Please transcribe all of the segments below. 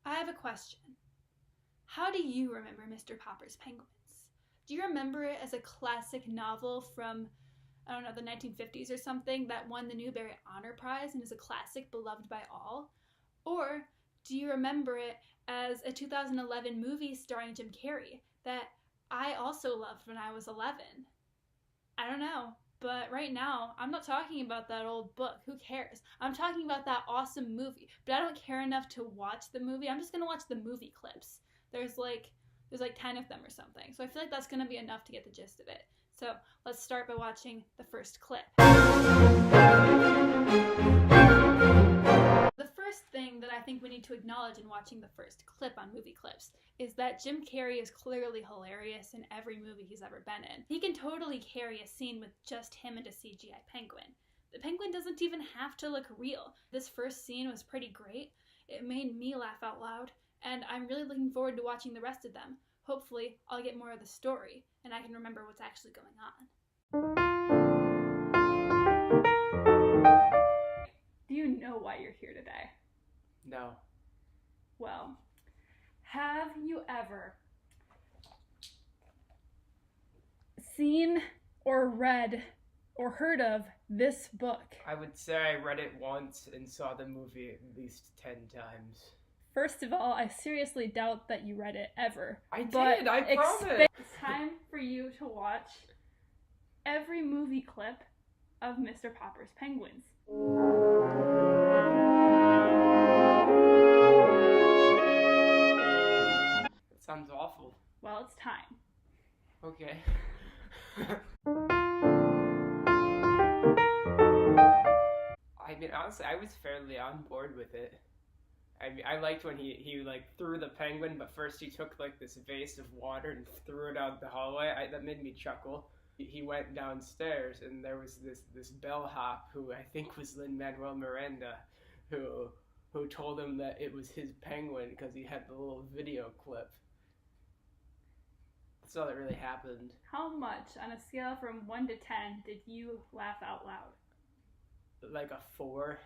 I have a question. How do you remember Mr. Popper's Penguins? Do you remember it as a classic novel from, I don't know, the 1950s or something that won the Newbery Honor Prize and is a classic beloved by all? Or do you remember it as a 2011 movie starring Jim Carrey that I also loved when I was 11? I don't know. But right now, I'm not talking about that old book. Who cares? I'm talking about that awesome movie. But I don't care enough to watch the movie. I'm just going to watch the movie clips. There's like 10 of them or something. So I feel like that's going to be enough to get the gist of it. So let's start by watching the first clip. The first thing that I think we need to acknowledge in watching the first clip on Movie Clips is that Jim Carrey is clearly hilarious in every movie he's ever been in. He can totally carry a scene with just him and a CGI penguin. The penguin doesn't even have to look real. This first scene was pretty great. It made me laugh out loud, and I'm really looking forward to watching the rest of them. Hopefully, I'll get more of the story, and I can remember what's actually going on. Do you know why you're here today? No. Well, have you ever seen or read or heard of this book? I would say I read it once and saw the movie at least 10 times. First of all, I seriously doubt that you read it ever. I promise! It's time for you to watch every movie clip of Mr. Popper's Penguins. That sounds awful. Well, it's time. Okay. I mean, honestly, I was fairly on board with it. I mean, I liked when he like threw the penguin, but first he took like this vase of water and threw it out the hallway. That made me chuckle. He went downstairs and there was this bellhop who I think was Lin-Manuel Miranda, who told him that it was his penguin because he had the little video clip. That's all that really happened. How much on a scale from 1 to 10 did you laugh out loud? Like a 4.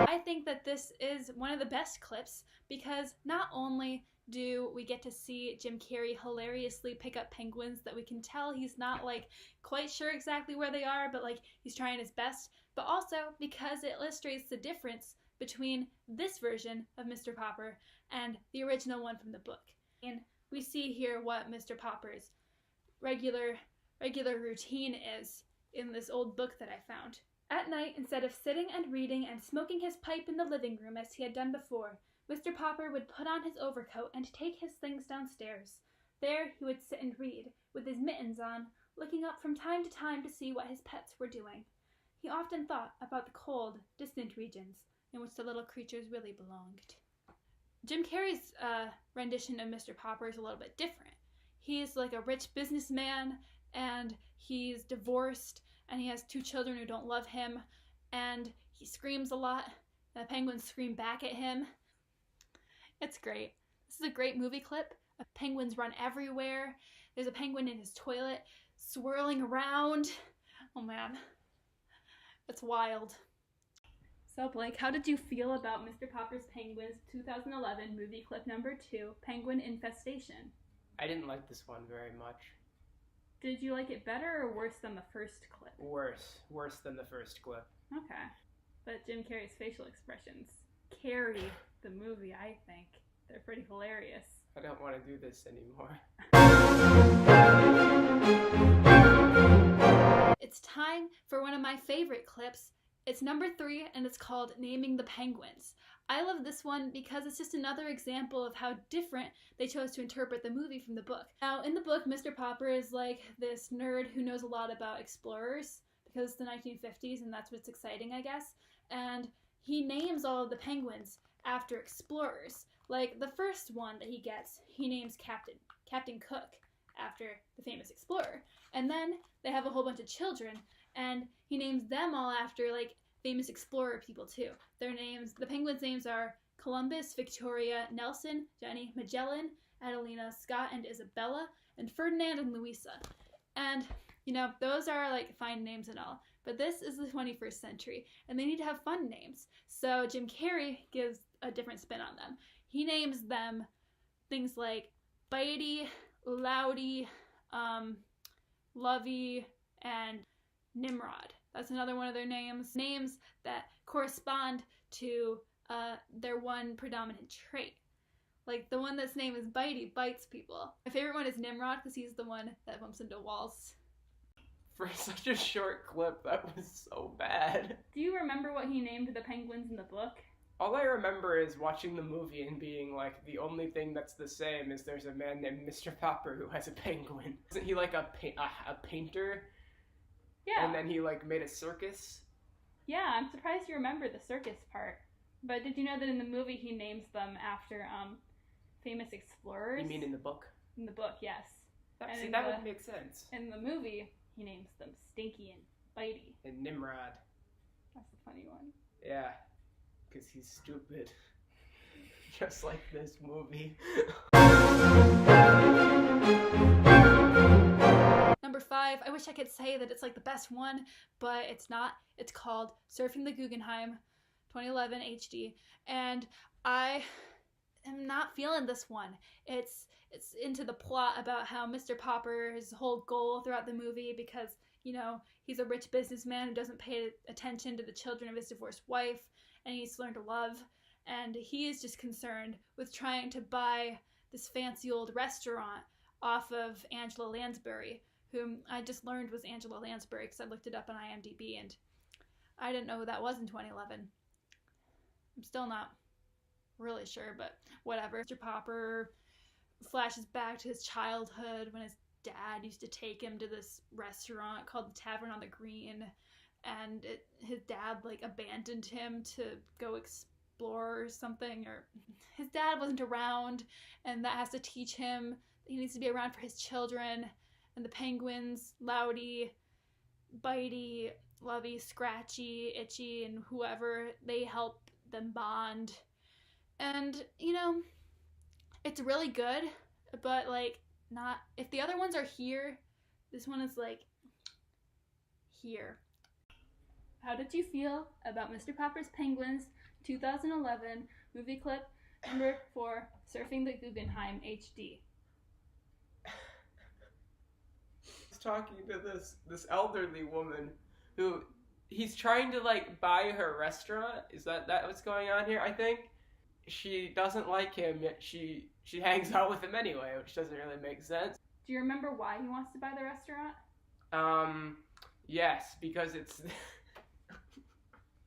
I think that this is one of the best clips because not only do we get to see Jim Carrey hilariously pick up penguins that we can tell he's not like quite sure exactly where they are, but like he's trying his best, but also because it illustrates the difference between this version of Mr. Popper and the original one from the book. And we see here what Mr. Popper's regular routine is in this old book that I found. At night, instead of sitting and reading and smoking his pipe in the living room as he had done before, Mr. Popper would put on his overcoat and take his things downstairs. There he would sit and read, with his mittens on, looking up from time to time to see what his pets were doing. He often thought about the cold, distant regions in which the little creatures really belonged. Jim Carrey's rendition of Mr. Popper is a little bit different. He's like a rich businessman, and he's divorced, and he has 2 children who don't love him, and he screams a lot, and the penguins scream back at him. It's great. This is a great movie clip. Penguins run everywhere. There's a penguin in his toilet swirling around. Oh man, it's wild. So Blake, how did you feel about Mr. Popper's Penguins 2011 movie clip number 2, Penguin Infestation? I didn't like this one very much. Did you like it better or worse than the first clip? Worse than the first clip. Okay. But Jim Carrey's facial expressions carry the movie, I think. They're pretty hilarious. I don't want to do this anymore. It's time for one of my favorite clips. It's number 3 and it's called Naming the Penguins. I love this one because it's just another example of how different they chose to interpret the movie from the book. Now, in the book, Mr. Popper is like this nerd who knows a lot about explorers because it's the 1950s and that's what's exciting, I guess. And he names all of the penguins after explorers. Like the first one that he gets, he names Captain Cook after the famous explorer. And then they have a whole bunch of children and he names them all after like famous explorer people too. Their names, the penguins' names are Columbus, Victoria, Nelson, Jenny, Magellan, Adelina, Scott, and Isabella, and Ferdinand and Louisa. And, you know, those are like fine names and all. But this is the 21st century, and they need to have fun names. So Jim Carrey gives a different spin on them. He names them things like Bitey, Loudy, Lovey, and Nimrod. That's another one of their names. Names that correspond to their one predominant trait. Like the one that's name is Bitey bites people. My favorite one is Nimrod because he's the one that bumps into walls. For such a short clip, that was so bad. Do you remember what he named the penguins in the book? All I remember is watching the movie and being like, the only thing that's the same is there's a man named Mr. Popper who has a penguin. Isn't he like a painter? Yeah. And then he like made a circus? Yeah, I'm surprised you remember the circus part. But did you know that in the movie he names them after famous explorers? You mean in the book? In the book, yes. That would make sense. In the movie, he names them Stinky and Bitey. And Nimrod. That's the funny one. Yeah, because he's stupid. Just like this movie. Number 5, I wish I could say that it's like the best one, but it's not. It's called Surfing the Guggenheim 2011 HD, and I am not feeling this one. It's into the plot about how Mr. Popper's whole goal throughout the movie, because, you know, he's a rich businessman who doesn't pay attention to the children of his divorced wife, and he needs to learn to love, and he is just concerned with trying to buy this fancy old restaurant off of Angela Lansbury, whom I just learned was Angela Lansbury because I looked it up on IMDb, and I didn't know who that was in 2011. I'm still not really sure, but whatever. Mr. Popper flashes back to his childhood when his dad used to take him to this restaurant called the Tavern on the Green, and his dad like abandoned him to go explore or something, or his dad wasn't around, and that has to teach him that he needs to be around for his children. And the penguins, Loudy, Bitey, Lovey, Scratchy, Itchy, and whoever, they help them bond. And, you know, it's really good, but, like, not... If the other ones are here, this one is, like, here. How did you feel about Mr. Popper's Penguins 2011 movie clip number 4, Surfing the Guggenheim HD? Talking to this elderly woman who he's trying to like buy her restaurant. Is that what's going on here? I think she doesn't like him, yet she hangs out with him anyway, which doesn't really make sense. Do you remember why he wants to buy the restaurant? Yes, because it's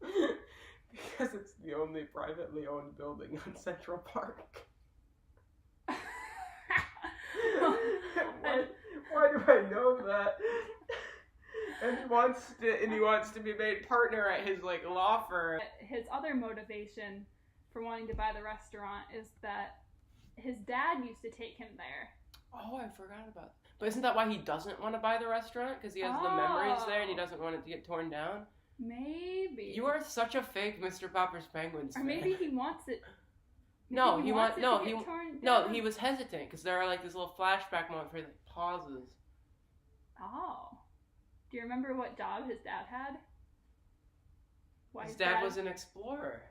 because it's the only privately owned building on Central Park. Why do I know that? And he wants to be made partner at his like law firm. His other motivation for wanting to buy the restaurant is that his dad used to take him there. Oh, I forgot about that. But isn't that why he doesn't want to buy the restaurant? Because he has the memories there and he doesn't want it to get torn down? Maybe. You are such a fake Mr. Popper's Penguins fan. Or maybe he wants it. No, he was hesitant because there are like this little flashback moment where he like pauses. Oh. Do you remember what job his dad had? Why his dad was an explorer.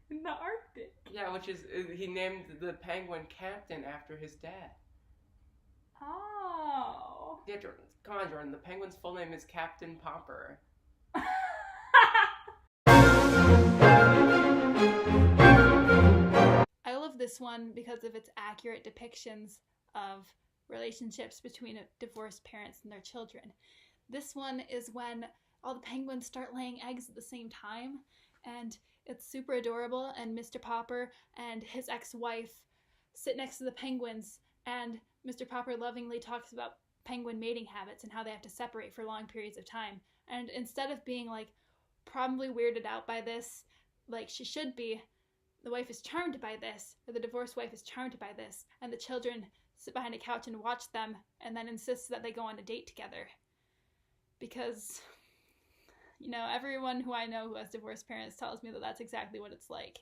In the Arctic. Yeah, which is, he named the penguin Captain after his dad. Oh. Yeah, Jordan, come on, Jordan. The penguin's full name is Captain Popper. I love this one because of its accurate depictions of relationships between divorced parents and their children. This one is when all the penguins start laying eggs at the same time, and it's super adorable, and Mr. Popper and his ex-wife sit next to the penguins, and Mr. Popper lovingly talks about penguin mating habits and how they have to separate for long periods of time. And instead of being like probably weirded out by this, like she should be, the wife is charmed by this, or the divorced wife is charmed by this, and the children sit behind a couch and watch them, and then insist that they go on a date together. Because, you know, everyone who I know who has divorced parents tells me that that's exactly what it's like.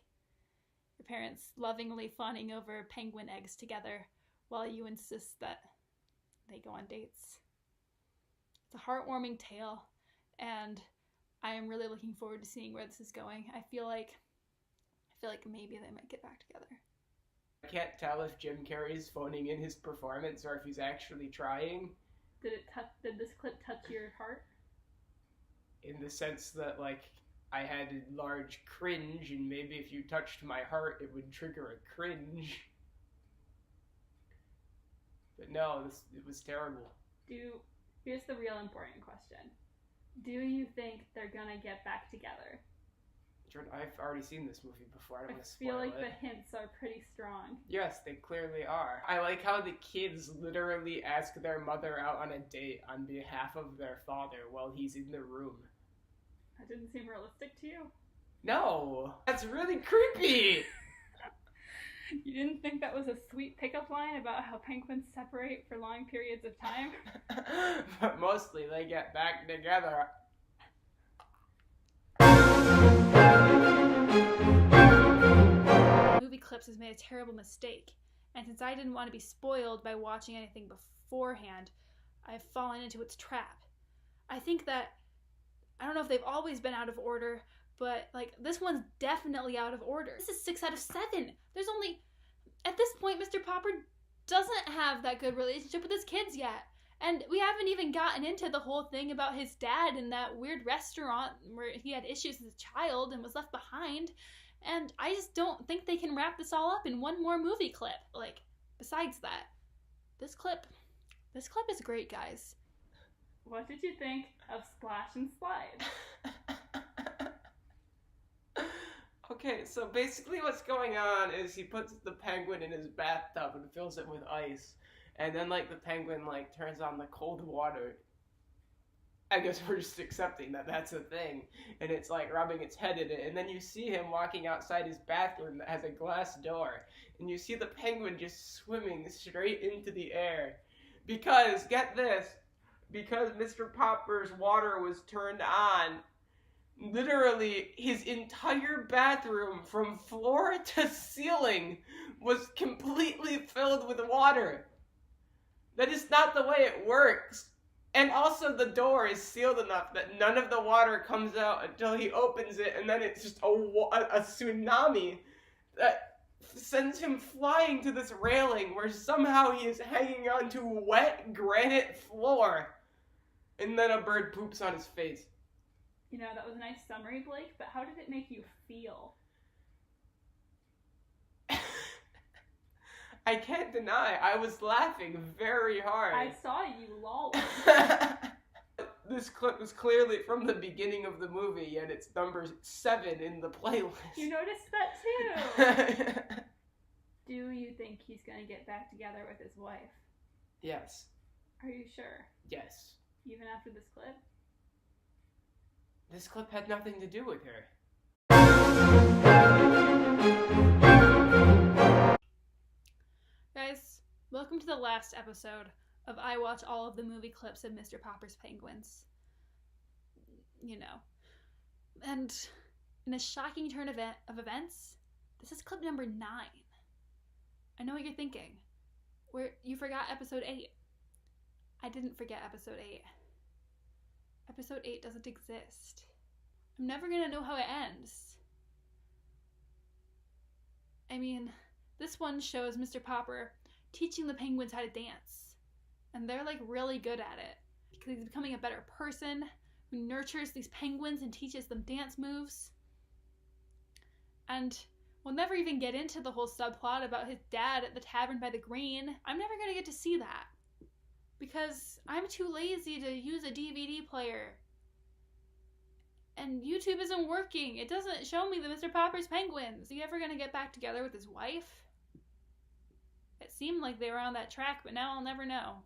Your parents lovingly fawning over penguin eggs together while you insist that they go on dates. It's a heartwarming tale, and I am really looking forward to seeing where this is going. I feel like maybe they might get back together. I can't tell if Jim Carrey's phoning in his performance or if he's actually trying. Did this clip touch your heart? In the sense that, like, I had a large cringe, and maybe if you touched my heart, it would trigger a cringe. But no, it was terrible. Here's the real important question. Do you think they're gonna get back together? Jordan, I've already seen this movie before. I don't want to spoil it. I feel like the hints are pretty strong. Yes, they clearly are. I like how the kids literally ask their mother out on a date on behalf of their father while he's in the room. That didn't seem realistic to you? No! That's really creepy! You didn't think that was a sweet pickup line about how penguins separate for long periods of time? But mostly they get back together. Movie Clips has made a terrible mistake, and since I didn't want to be spoiled by watching anything beforehand, I've fallen into its trap. I think that, I don't know if they've always been out of order, but like this one's definitely out of order. This is 6 out of 7. There's only, at this point, Mr. Popper doesn't have that good relationship with his kids yet. And we haven't even gotten into the whole thing about his dad in that weird restaurant where he had issues as a child and was left behind. And I just don't think they can wrap this all up in one more movie clip. Like, besides that, this clip is great, guys. What did you think of Splash and Slide? Okay, so basically what's going on is he puts the penguin in his bathtub and fills it with ice. And then, like, the penguin, like, turns on the cold water. I guess we're just accepting that that's a thing. And it's, like, rubbing its head in it. And then you see him walking outside his bathroom that has a glass door. And you see the penguin just swimming straight into the air. Because, get this, because Mr. Popper's water was turned on, literally his entire bathroom from floor to ceiling was completely filled with water. That is not the way it works. And also the door is sealed enough that none of the water comes out until he opens it, and then it's just a tsunami that sends him flying to this railing where somehow he is hanging onto wet granite floor. And then a bird poops on his face. You know, that was a nice summary, Blake, but how did it make you feel? I can't deny, I was laughing very hard. I saw you lolling. This clip was clearly from the beginning of the movie, and it's number 7 in the playlist. You noticed that too. Do you think he's gonna get back together with his wife? Yes. Are you sure? Yes. Even after this clip? This clip had nothing to do with her. Guys, welcome to the last episode of I Watch All of the Movie Clips of Mr. Popper's Penguins. You know. And in a shocking turn of events, this is clip number 9. I know what you're thinking. You forgot episode 8. I didn't forget episode 8. Episode 8 doesn't exist. I'm never gonna know how it ends. I mean, this one shows Mr. Popper teaching the penguins how to dance. And they're like really good at it. Because he's becoming a better person who nurtures these penguins and teaches them dance moves. And we'll never even get into the whole subplot about his dad at the tavern by the green. I'm never gonna get to see that. Because I'm too lazy to use a DVD player. And YouTube isn't working. It doesn't show me the Mr. Popper's Penguins. Is he ever gonna get back together with his wife? It seemed like they were on that track, but now I'll never know.